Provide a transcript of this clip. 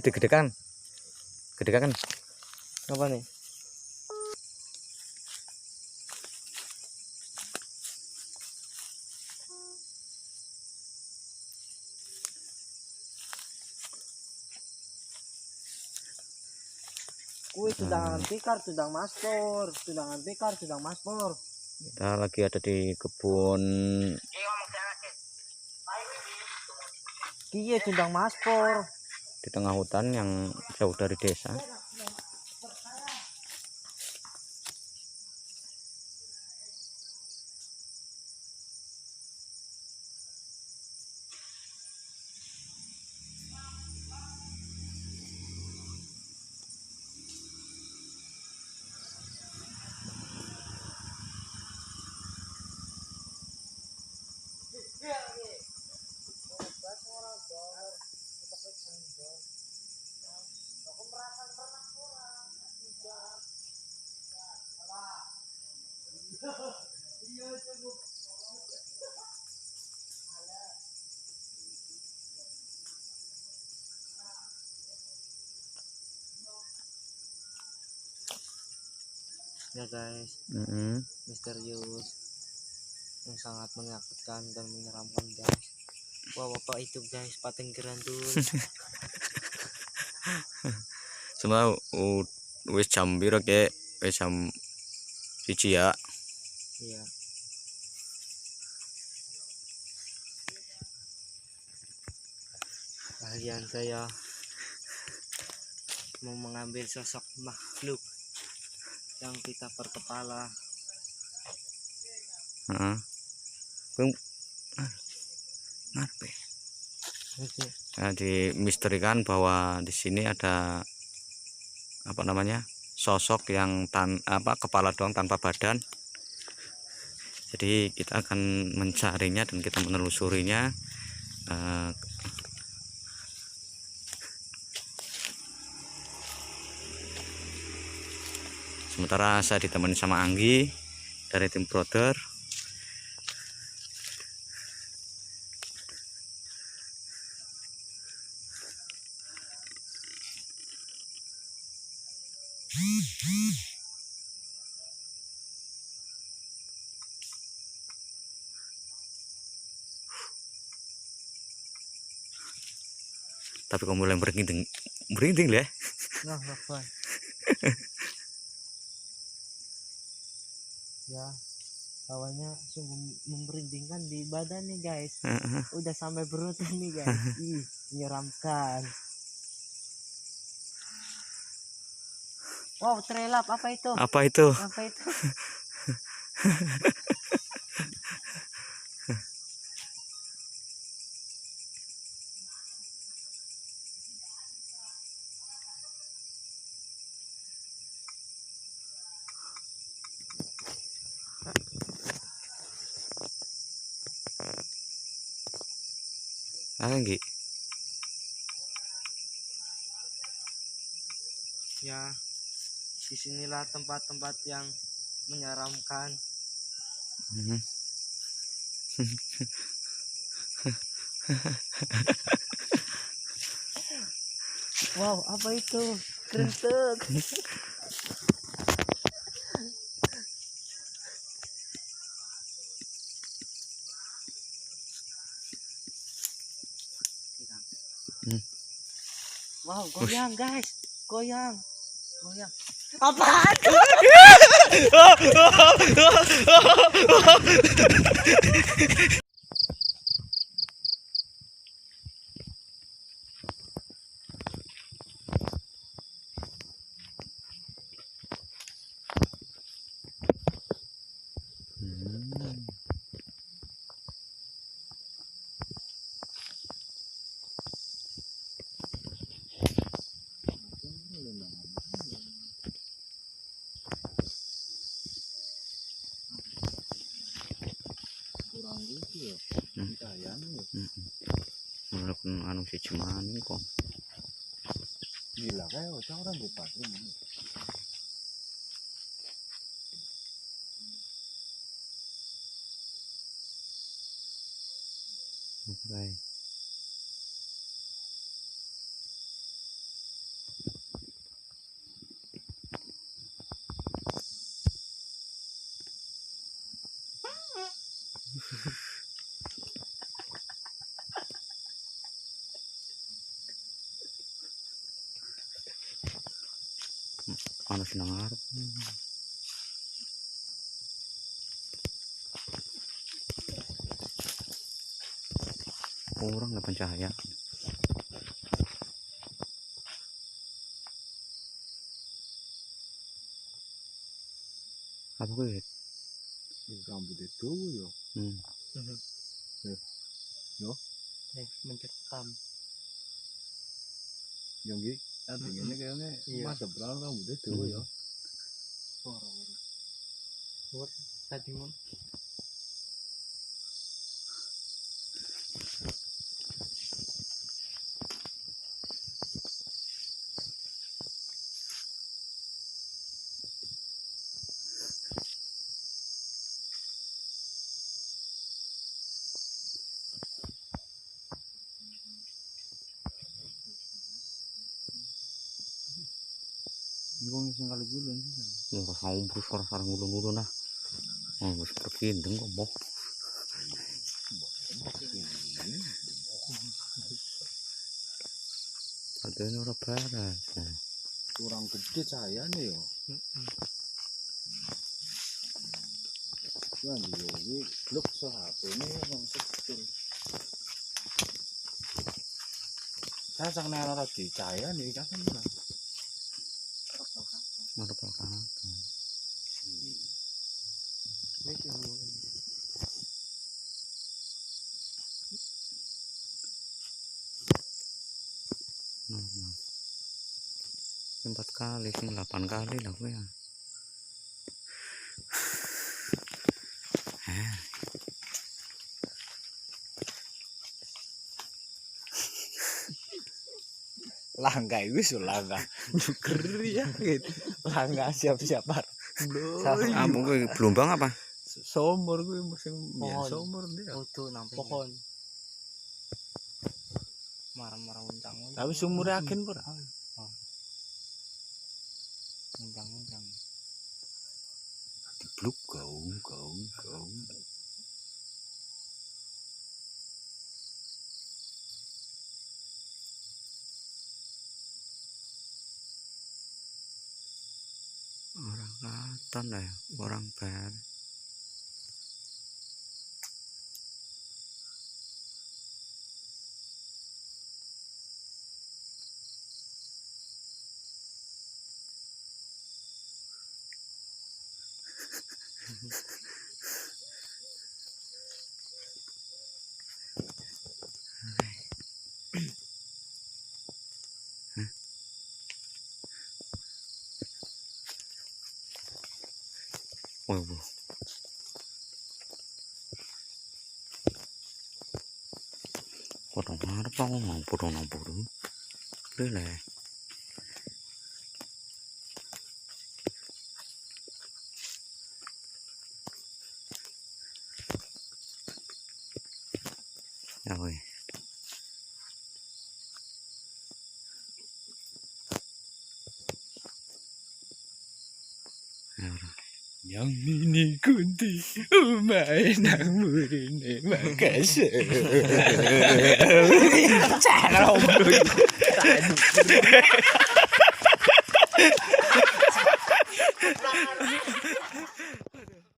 gede-gede kan. Gede kan. Apa nih? Kuwi tudangan pikar, tudang maspor, tudangan pikar, tudang maspor. Kita lagi ada di kebun. Iya, tudang maspor. Di tengah hutan yang jauh dari desa. Ya guys, misterius yang sangat menakutkan dan menyeramkan guys. Wah, bapak itu guys, pating gerandul. Semua wis jam piro kek? Wis jam 1 ya. Iya. Keahlian saya mau mengambil sosok makhluk yang kita berkepala. Heeh. Bung ngapain? Nah, dimisterikan bahwa di sini ada apa namanya, sosok yang kepala doang tanpa badan. Jadi kita akan mencarinya dan kita menelusurinya. Sementara saya ditemani sama Anggi dari tim Brother. Tapi kamu mulai merinding ya. Nah, apa? Ya, awalnya sungguh memerindingkan di badan nih guys. Udah sampai perut nih guys. Ih, menyeramkan. Wow, trelap apa itu? Apa itu? Apa itu? Anggi. Ya, disinilah tempat-tempat yang menyeramkan. Wow, apa itu? Krentek. Wow, goyang guys, goyang. Apaan? Kurang gitu ya. Walaupun anu si cemani kok. Gila kayak orang bupat ini. Baik. panas nang arep. Kurang lah pencahaya. Apa kuwi? Rambut itu yo. Yo. Mencekam. Yang iki artinya kayaknya masa berang rambut itu yo. Buat tadi mon. Iku sing kali gulun sih. Ya saumbrus ora sareng ngulun-ngulun nah. Oh, wis perkindeng kok, Mbok. Padahal ora beres. Kurang gede cahayane yo. Kan yo iki blok so HP-ne wong kecil. Saya sang nek ora di cahayane kan ora. Ora apa-apa. Normal. 4 kali, 8 kali lah gue ya. Langga wis langga. Juker ya gitu. Langga siap-siap bar. Apa gue gelombang apa? Somor gue musim Pohon. somor dia. Foto nang pohon. Marah-marah uncang. Tapi sumur yakin pura. Uncang. Bluk gaung. Orang katon lah ya, orang ber. Oh, bu. Potong harap aku mau potong nampur. Lele. Ya weh. Yang ini kunti umay nang murine makasih. Cara